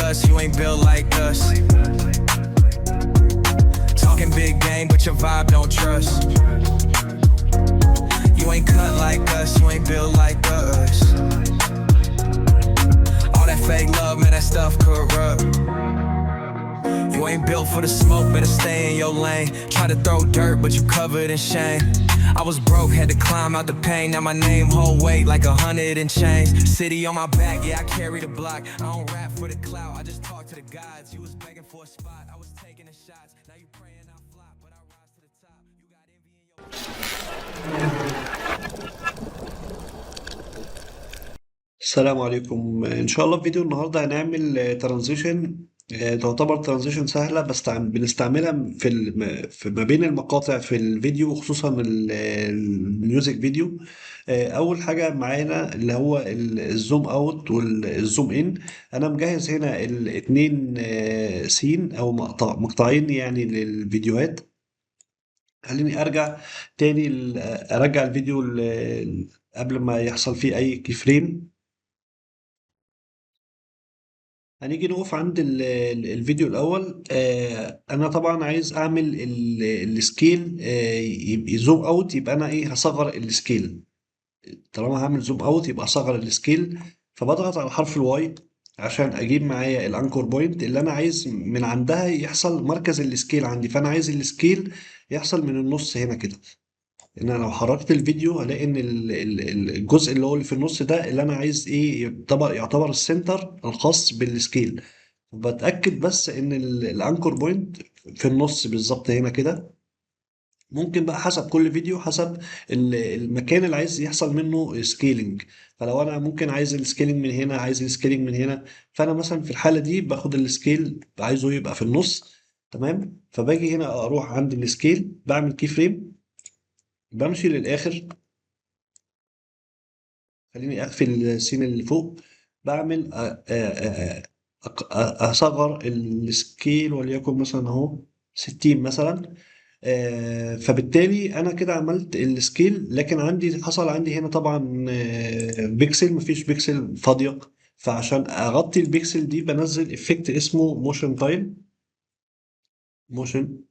us, you ain't built like us. Talking big game, but your vibe don't trust. You ain't cut like us, you ain't built like us. All that fake love, man, that stuff corrupt. You ain't built for the smoke, better stay in your lane. Try to throw dirt, but you covered in shame. I was broke, had to climb out the pain. Now my name hold weight like 100 in chains. City on my back, yeah, I carry the block. I don't rap for the clout, I just talk to the gods. You was begging for a spot, I was taking the shots. Now you praying I flop, but I rise to the top. You got envy in your... السلام عليكم. ان شاء الله في فيديو النهارده هنعمل ترانزيشن. تعتبر ترانزيشن سهله بس بنستعملها في ما بين المقاطع في الفيديو، خصوصا الميوزك فيديو. اول حاجه معانا اللي هو الزوم اوت والزوم ان. انا مجهز هنا الاتنين سين او مقطعين يعني للفيديوهات. خليني ارجع تاني ارجع الفيديو قبل ما يحصل فيه اي كي فريم. هنيجي نقف عند الفيديو الأول. أنا طبعا عايز أعمل السكيل يزوم أوت، يبقى أنا إيه هصغر السكيل. طالما هعمل زوم أوت يبقى أصغر السكيل، فبضغط على حرف الواي عشان أجيب معايا الأنكور بوينت اللي أنا عايز من عندها يحصل مركز السكيل عندي. فأنا عايز السكيل يحصل من النص هنا كده. ان انا لو حركت الفيديو هلاقي ان الجزء اللي هو اللي في النص ده اللي انا عايز ايه يعتبر السنتر الخاص بالسكيل. بتأكد بس ان الانكور بوينت في النص بالظبط هنا كده. ممكن بقى حسب كل فيديو حسب المكان اللي عايز يحصل منه سكيلينج. فلو انا ممكن عايز السكيلينج من هنا، عايز السكيلينج من هنا، فانا مثلا في الحالة دي باخد السكيل عايزه يبقى في النص. تمام. فباجي هنا اروح عند السكيل، بعمل كي فريم، بمشي للآخر. خليني أقفل السين اللي فوق. بعمل أصغر السكيل وليكن مثلا أهو 60 مثلا. فبالتالي أنا كده عملت السكيل، لكن حصل عندي هنا طبعا بيكسل، مفيش بيكسل فاضية. فعشان أغطي البيكسل دي بنزل إفكت اسمه موشن تايل. موشن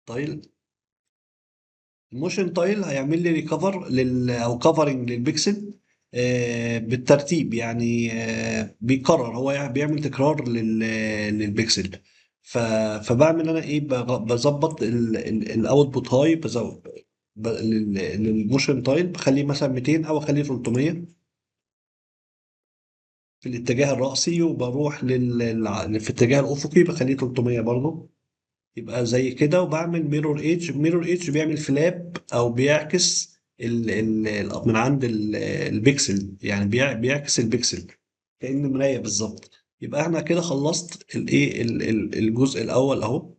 تايل. الموشن تايل هيعمل لي ريكفر او كفرنج للبيكسل بالترتيب، يعني بيكرر، هو بيعمل تكرار للبيكسل. فبعمل انا ايه، بظبط الاوتبوت هاي، بزود للموشن تايل، بخليه مثلا 200 او اخليه 300 في الاتجاه الرأسي، وبروح في الاتجاه الأفقي بخليه 300 برضه، يبقى زي كده. وبعمل ميرور ايدج. ميرور ايدج بيعمل فلاب او بيعكس من عند البيكسل، يعني بيعكس البيكسل كأن مراية بالظبط. يبقى احنا كده خلصت الايه الجزء الاول اهو،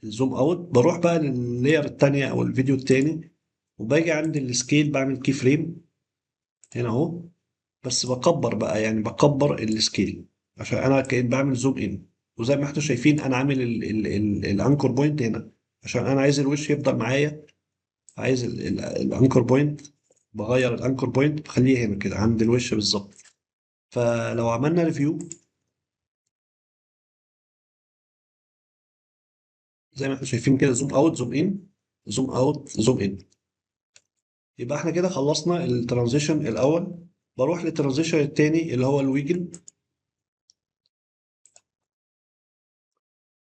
الزوم اوت. بروح بقى لللاير التانية او الفيديو التاني، وباجي عند السكيل بعمل كي فريم هنا اهو. بس بكبر بقى، يعني بكبر السكيل عشان انا كأن بعمل زوم ان. وزي ما احنا شايفين انا عامل الانكور بوينت هنا عشان انا عايز الوش يفضل معايا. عايز الانكور بوينت، بغير الانكور بوينت بخليه هنا كده عند الوش بالظبط. فلو عملنا ريفيو زي ما احنا شايفين كده، زوم اوت زوم ان، زوم اوت زوم ان، يبقى احنا كده خلصنا الترانزيشن الاول. بروح للترانزيشن التاني اللي هو الويجل.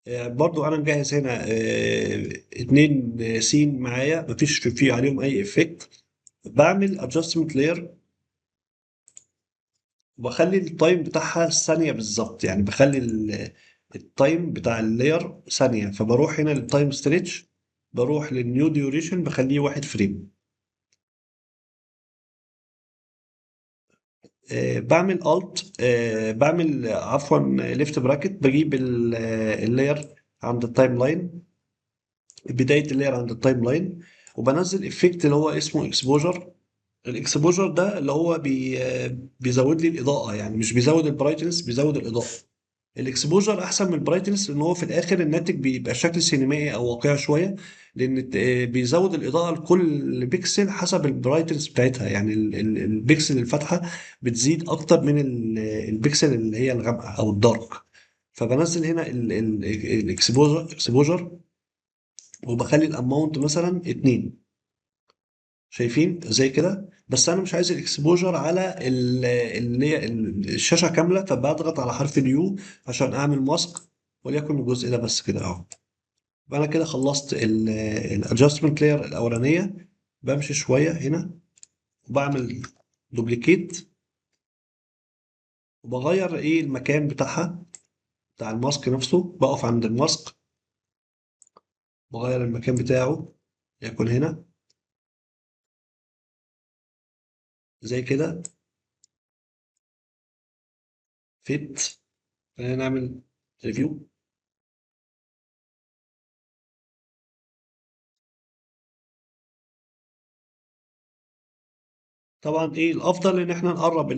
برضو انا مجهز هنا اتنين سين معايا، مفيش فيه عليهم اي افكت. بعمل ادجستمنت لاير، وبخلي التايم بتاعها ثانية بالظبط، يعني بخلي التايم بتاع اللاير ثانية. فبروح هنا للتايم ستريتش، بروح للنيو ديوريشن بخليه 1 فريم. بعمل الت بعمل عفوا ليفت براكت، بجيب اللاير عند التايم لاين، بداية اللاير عند التايم لاين، وبنزل افكت اللي هو اسمه اكسبوجر. الاكسبوجر ده اللي هو بيزود لي الاضاءة، يعني مش بيزود البرايتنس، بيزود الاضاءة. الاكسبوجر احسن من البرايتنس لان هو في الاخر الناتج بيبقى شكل سينمائي او واقعي شويه، لان بيزود الاضاءه لكل بيكسل حسب البرايتنس بتاعتها، يعني البيكسل الفاتحه بتزيد اكتر من البيكسل اللي هي الغامقه او الدارك. فبنزل هنا الاكسبوجر وبخلي الاماونت مثلا 2. شايفين زي كده؟ بس انا مش عايز الاكسبوجر على اللي هي الشاشه كامله، فبضغط على حرف اليو عشان اعمل ماسك، وليكن الجزء ده بس كده اهو. يبقى انا كده خلصت الادجستمنت لاير الاولانيه. بمشي شويه هنا وبعمل دوبليكيت وبغير ايه المكان بتاعها، بتاع الماسك نفسه. بقف عند الماسك بغير المكان بتاعه، يكون هنا زي كده فيت. خلينا نعمل ريفيو. طبعا ايه الافضل ان احنا نقرب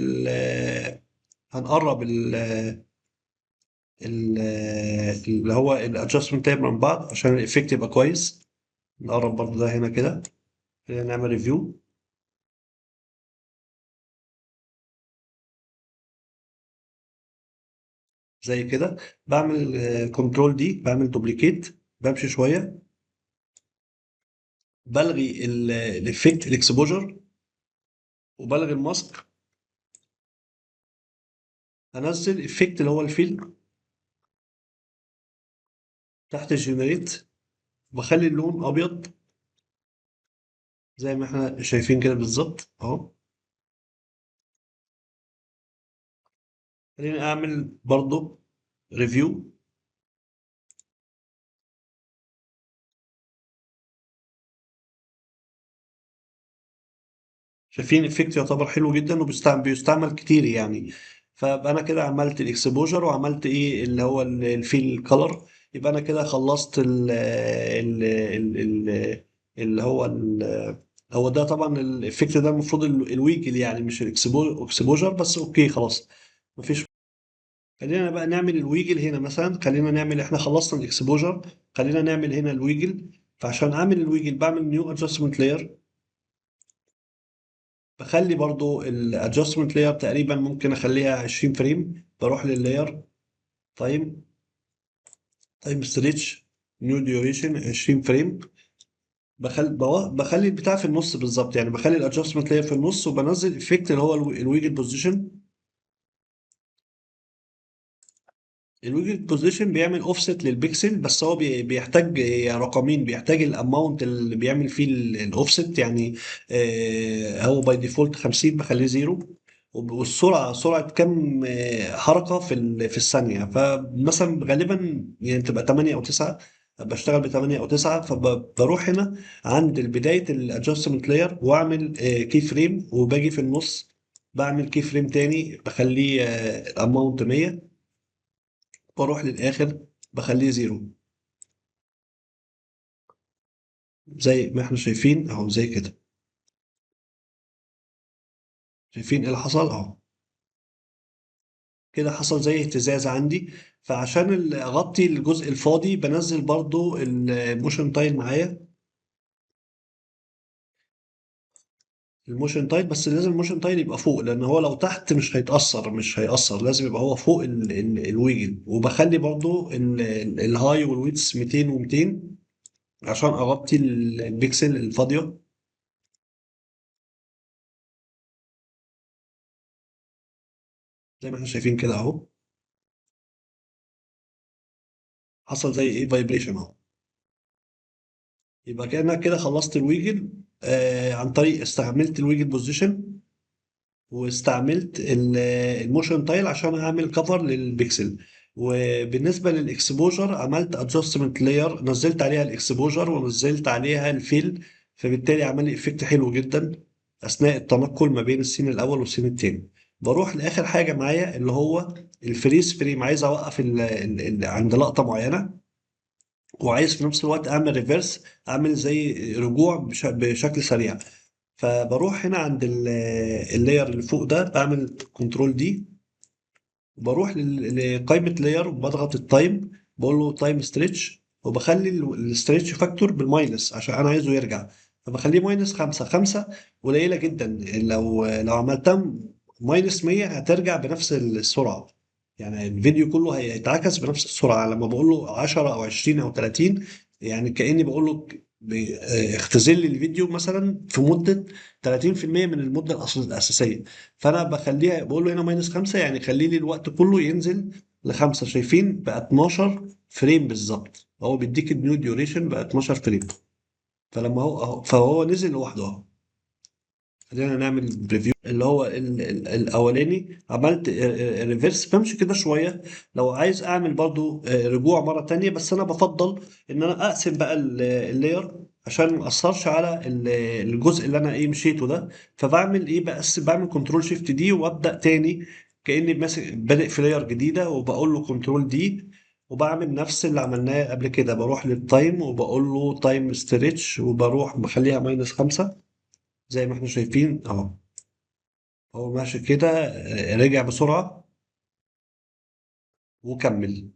هنقرب ال اللي هو الادجستمنت تاب من بعض عشان الايفكت يبقى كويس. نقرب برضو ده هنا كده. خلينا نعمل ريفيو زي كده. بعمل كنترول دي، بعمل دوبليكيت، بمشي شويه، بلغي الايفكت الاكسبوجر وبلغي الماسك. هنزل ايفكت اللي هو الفيل تحت الجنريت، وبخلي اللون ابيض زي ما احنا شايفين كده بالظبط اهو. خليني اعمل برضو ريفيو. شايفين افكت يعتبر حلو جدا بيستعمل كتير يعني. فابقى انا كده عملت الاكسبوجر وعملت ايه اللي هو الفيل كولر. يبقى انا كده خلصت اللي هو هو ده طبعا الافكت ده المفروض الويجل يعني مش الاكسبوجر، بس اوكي خلاص مفيش. خلينا بقى نعمل الويجل هنا مثلا. خلينا نعمل، احنا خلصنا الاكسبوجر، خلينا نعمل هنا الويجل. فعشان اعمل الويجل بعمل نيو ادجستمنت لاير. بخلي برضو الادجستمنت لاير تقريبا ممكن اخليها 20 فريم. بروح لللاير تايم، تايم ستريتش، نيو ديوريشن 20 فريم. بخلي البتاع في النص بالظبط، يعني بخلي الادجستمنت لاير في النص وبنزل افكت اللي هو الويجل بوزيشن. الويجل بوزيشن بيعمل اوفست للبيكسل، بس هو بيحتاج رقمين، بيحتاج الاماونت اللي بيعمل فيه الاوفست يعني. هو باي ديفولت 50، بخليه زيرو. والسرعه سرعه كم حركه في الثانيه. فمثلا غالبا يعني تبقى 8 او 9. بشتغل ب 8 او 9. فبروح هنا عند بدايه الادجستمنت لاير واعمل كي فريم، وباجي في النص بعمل كي فريم تاني بخليه الاماونت 100، واروح للاخر بخليه زيرو زي ما احنا شايفين اهو زي كده. شايفين ايه اللي حصل اهو؟ كده حصل زي اهتزاز عندي. فعشان اغطي الجزء الفاضي بنزل برضو الموشن تايل معايا. الموشن تايل بس لازم الموشن تايل يبقى فوق، لان هو لو تحت مش هيأثر. لازم يبقى هو فوق الويجل. وبخلي برضو الهاي والويتس 200 و200 عشان اغطي البيكسل الفاضية زي ما احنا شايفين كده اهو. حصل زي ايه فايبريشن اهو. يبقى كأنك كده خلصت الويجل عن طريق استعملت الويجل بوزيشن، واستعملت الموشن تايل عشان اعمل كفر للبيكسل. وبالنسبه للاكسبوجر عملت ادجستمنت لاير، نزلت عليها الاكسبوجر ونزلت عليها الفيل. فبالتالي عمل لي افكت حلو جدا اثناء التنقل ما بين السين الاول والسين التاني. بروح لاخر حاجه معايا اللي هو الفريز فريم. عايز اوقف عند لقطه معينه، وعايز في نفس الوقت اعمل ريفرس، اعمل زي رجوع بشكل سريع. فبروح هنا عند اللاير اللي فوق ده، بعمل كنترول دي، وبروح لقائمة لاير وبضغط التايم، بقول له تايم ستريتش وبخلي الاستريتش فاكتور بالماينس عشان انا عايزه يرجع، فبخليه ماينس 5. 5 قليله جدا، لو عملتها ماينس 100 هترجع بنفس السرعه، يعني الفيديو كله هيتعكس بنفس السرعه. لما بقول له 10 او 20 او 30، يعني كاني بقول له اختزل لي الفيديو مثلا في مده 30% من المده الاساسيه. فانا بخليها، بقول له هنا ماينس 5، يعني خلي لي الوقت كله ينزل لخمسة. شايفين بقى 12 فريم بالظبط، هو بيديك النيو ديوريشن بقى 12 فريم. فلما هو فهو نزل لوحده اهو. خلينا نعمل بريفيو. اللي هو الاولاني عملت ريفرس، بمشي كده شويه. لو عايز اعمل برضو رجوع مره تانية، بس انا بفضل ان انا اقسم بقى اللاير عشان ما اثرش على الجزء اللي انا ايه مشيته ده. فبعمل ايه، بقسم، بعمل كنترول شيفت دي وابدا تاني كاني ماسك بادئ في لاير جديده، وبقول له كنترول دي، وبعمل نفس اللي عملناه قبل كده. بروح للتايم وبقول له تايم ستريتش، وبروح بخليها ماينس 5 زي ما احنا شايفين اهو. هو ماشي كده، رجع بسرعة وكمل.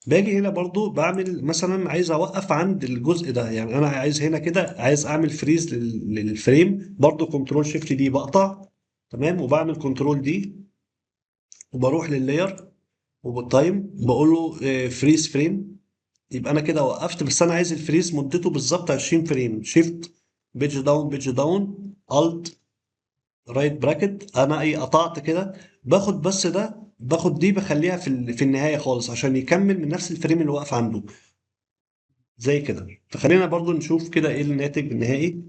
باجي هنا برضو بعمل مثلا عايز اوقف عند الجزء ده، يعني انا عايز هنا كده، عايز اعمل فريز للفريم، برضو كنترول شيفت دي بقطع. تمام، وبعمل كنترول دي، وبروح لللاير وبالتايم بقول له فريز فريم. يبقى انا كده وقفت، بس انا عايز الفريز مدته بالظبط 20 فريم. شيفت، بيج داون، بيج داون، الت، رايت براكت. انا ايه قطعت كده، باخد بس ده، باخد دي بخليها في النهايه خالص عشان يكمل من نفس الفريم اللي واقف عنده زي كده. فخلينا برضو نشوف كده ايه الناتج النهائي.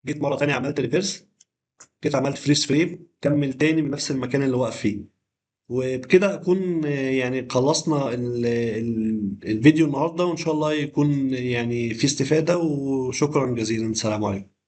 جيت مره تانية عملت ريفيرس، جيت عملت فريز فريم، كمل تاني من نفس المكان اللي واقف فيه. وبكده اكون يعني خلصنا الفيديو النهارده، وان شاء الله يكون يعني في استفاده. وشكرا جزيلا، سلام عليكم.